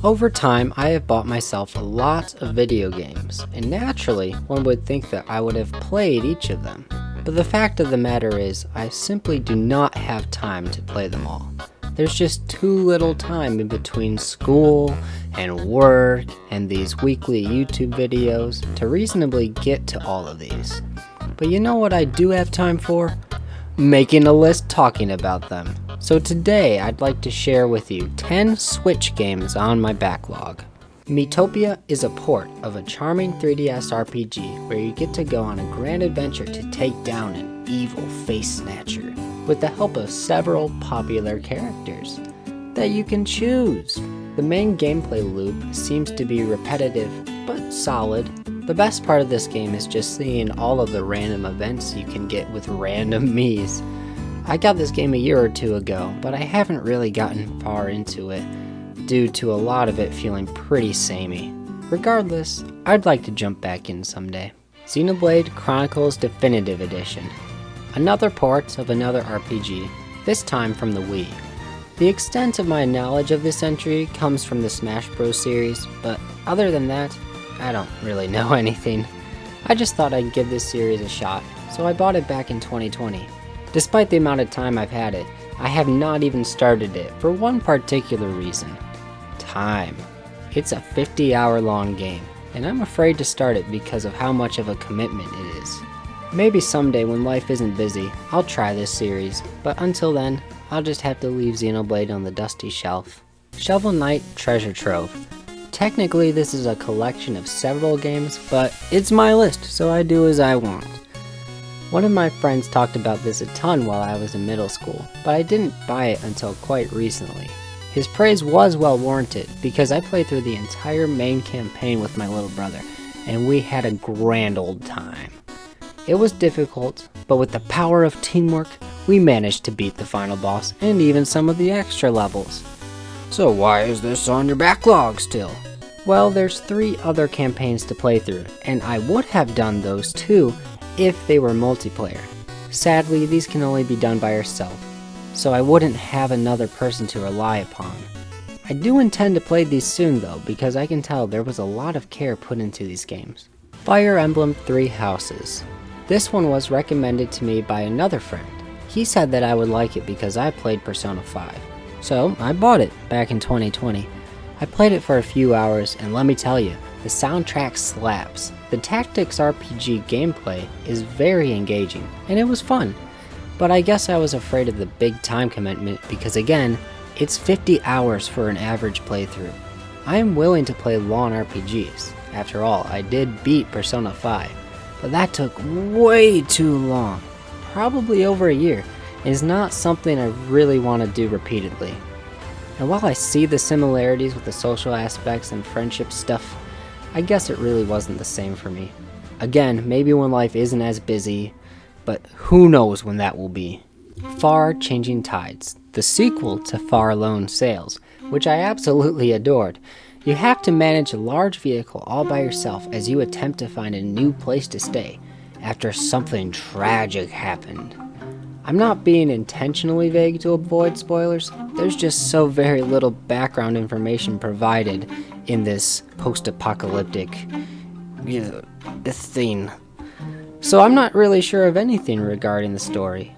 Over time, I have bought myself a lot of video games, and naturally, one would think that I would have played each of them. But the fact of the matter is, I simply do not have time to play them all. There's just too little time in between school and work and these weekly YouTube videos to reasonably get to all of these. But you know what I do have time for? Making a list talking about them. So today I'd like to share with you 10 Switch games on my backlog. Mopia is a port of a charming 3DS RPG where you get to go on a grand adventure to take down an evil face snatcher with the help of several popular characters that you can choose. The main gameplay loop seems to be repetitive but solid. The best part of this game is just seeing all of the random events you can get with random Miis. I got this game a year or two ago, but I haven't really gotten far into it due to a lot of it feeling pretty samey. Regardless, I'd like to jump back in someday. Xenoblade Chronicles Definitive Edition. Another port of another RPG, this time from the Wii. The extent of my knowledge of this entry comes from the Smash Bros. Series, but other than that, I don't really know anything. I just thought I'd give this series a shot, so I bought it back in 2020. Despite the amount of time I've had it, I have not even started it for one particular reason. Time. It's a 50-hour long game, and I'm afraid to start it because of how much of a commitment it is. Maybe someday when life isn't busy, I'll try this series, but until then, I'll just have to leave Xenoblade on the dusty shelf. Shovel Knight Treasure Trove. Technically this is a collection of several games, but it's my list, so I do as I want. One of my friends talked about this a ton while I was in middle school, but I didn't buy it until quite recently. His praise was well warranted because I played through the entire main campaign with my little brother, and we had a grand old time. It was difficult, but with the power of teamwork, we managed to beat the final boss and even some of the extra levels. So why is this on your backlog still? Well, there's 3 other campaigns to play through, and I would have done those too if they were multiplayer. Sadly, these can only be done by yourself, so I wouldn't have another person to rely upon. I do intend to play these soon though, because I can tell there was a lot of care put into these games. Fire Emblem 3 Houses. This one was recommended to me by another friend. He said that I would like it because I played Persona 5. So I bought it back in 2020. I played it for a few hours, and let me tell you, the soundtrack slaps. The tactics RPG gameplay is very engaging, and it was fun. But I guess I was afraid of the big time commitment because again, it's 50 hours for an average playthrough. I am willing to play long RPGs. After all, I did beat Persona 5, but that took way too long. Probably over a year. It is not something I really want to do repeatedly. And while I see the similarities with the social aspects and friendship stuff, I guess it really wasn't the same for me. Again, maybe when life isn't as busy, but who knows when that will be. Far Changing Tides, the sequel to Far Lone Sails, which I absolutely adored. You have to manage a large vehicle all by yourself as you attempt to find a new place to stay after something tragic happened. I'm not being intentionally vague to avoid spoilers, there's just so very little background information provided in this post-apocalyptic thing. So I'm not really sure of anything regarding the story.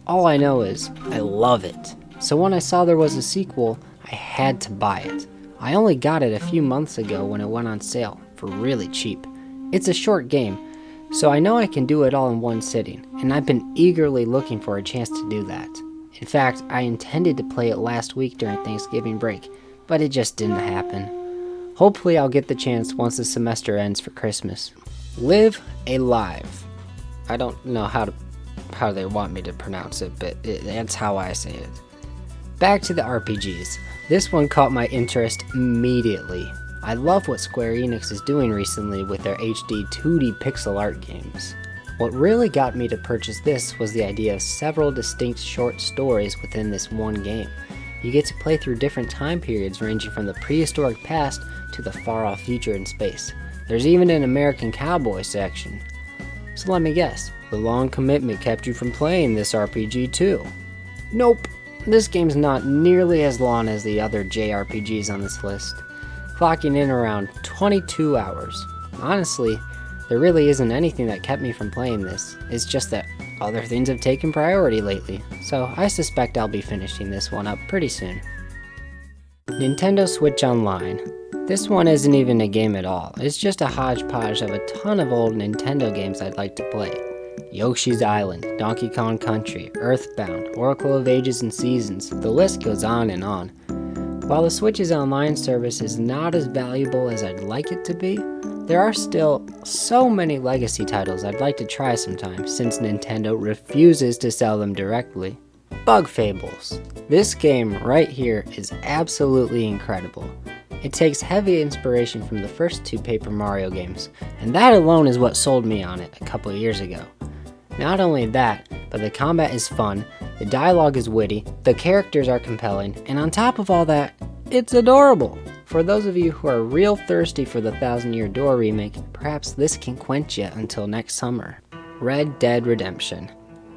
All I know is, I love it. So when I saw there was a sequel, I had to buy it. I only got it a few months ago when it went on sale for really cheap. It's a short game, so I know I can do it all in one sitting, and I've been eagerly looking for a chance to do that. In fact, I intended to play it last week during Thanksgiving break, but it just didn't happen. Hopefully I'll get the chance once the semester ends for Christmas. Live Alive. I don't know how they want me to pronounce it, but that's how I say it. Back to the RPGs. This one caught my interest immediately. I love what Square Enix is doing recently with their HD 2D pixel art games. What really got me to purchase this was the idea of several distinct short stories within this one game. You get to play through different time periods ranging from the prehistoric past to the far-off future in space. There's even an American cowboy section. So let me guess, the long commitment kept you from playing this RPG too? Nope, this game's not nearly as long as the other JRPGs on this list. clocking in around 22 hours. Honestly, there really isn't anything that kept me from playing this. It's just that other things have taken priority lately, so I suspect I'll be finishing this one up pretty soon. Nintendo Switch Online. This one isn't even a game at all. It's just a hodgepodge of a ton of old Nintendo games I'd like to play. Yoshi's Island, Donkey Kong Country, Earthbound, Oracle of Ages and Seasons, the list goes on and on. While the Switch's online service is not as valuable as I'd like it to be, there are still so many legacy titles I'd like to try sometime since Nintendo refuses to sell them directly. Bug Fables. This game right here is absolutely incredible. It takes heavy inspiration from the first two Paper Mario games, and that alone is what sold me on it a couple years ago. Not only that, but the combat is fun, the dialogue is witty, the characters are compelling, and on top of all that, it's adorable. For those of you who are real thirsty for the Thousand Year Door remake, perhaps this can quench you until next summer. Red Dead Redemption.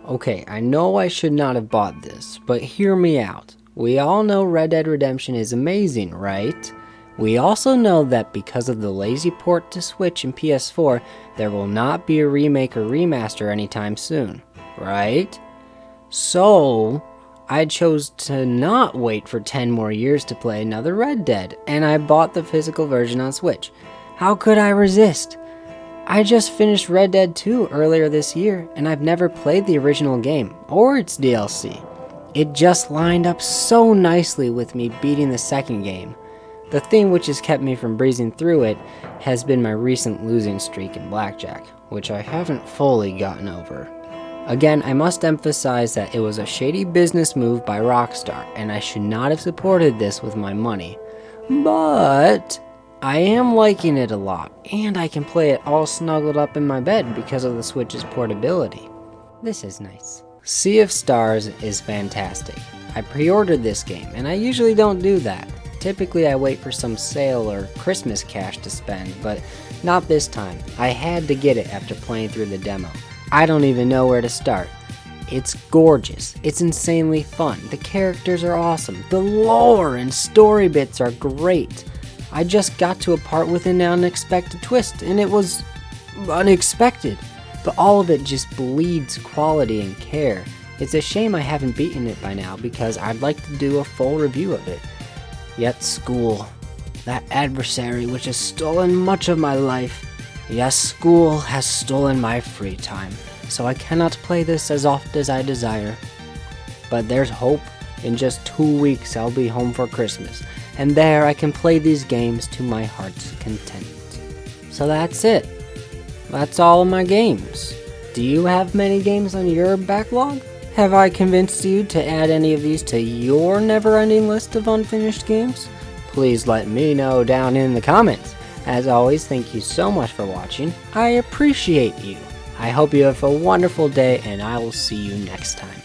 Okay, I know I should not have bought this, but hear me out. We all know Red Dead Redemption is amazing, right? We also know that because of the lazy port to Switch and PS4, there will not be a remake or remaster anytime soon, right? So, I chose to not wait for 10 more years to play another Red Dead, and I bought the physical version on Switch. How could I resist? I just finished Red Dead 2 earlier this year, and I've never played the original game, or its DLC. It just lined up so nicely with me beating the second game. The thing which has kept me from breezing through it has been my recent losing streak in blackjack, which I haven't fully gotten over. Again, I must emphasize that it was a shady business move by Rockstar, and I should not have supported this with my money. But I am liking it a lot, and I can play it all snuggled up in my bed because of the Switch's portability. This is nice. Sea of Stars is fantastic. I pre-ordered this game, and I usually don't do that. Typically I wait for some sale or Christmas cash to spend, but not this time. I had to get it after playing through the demo. I don't even know where to start. It's gorgeous. It's insanely fun. The characters are awesome. The lore and story bits are great. I just got to a part with an unexpected twist, and it was unexpected. But all of it just bleeds quality and care. It's a shame I haven't beaten it by now because I'd like to do a full review of it. Yet school, that adversary which has stolen much of my life. Yes, school has stolen my free time, so I cannot play this as often as I desire. But there's hope. In just 2 weeks I'll be home for Christmas, and there I can play these games to my heart's content. So that's it. That's all of my games. Do you have many games on your backlog? Have I convinced you to add any of these to your never-ending list of unfinished games? Please let me know down in the comments. As always, thank you so much for watching. I appreciate you. I hope you have a wonderful day, and I will see you next time.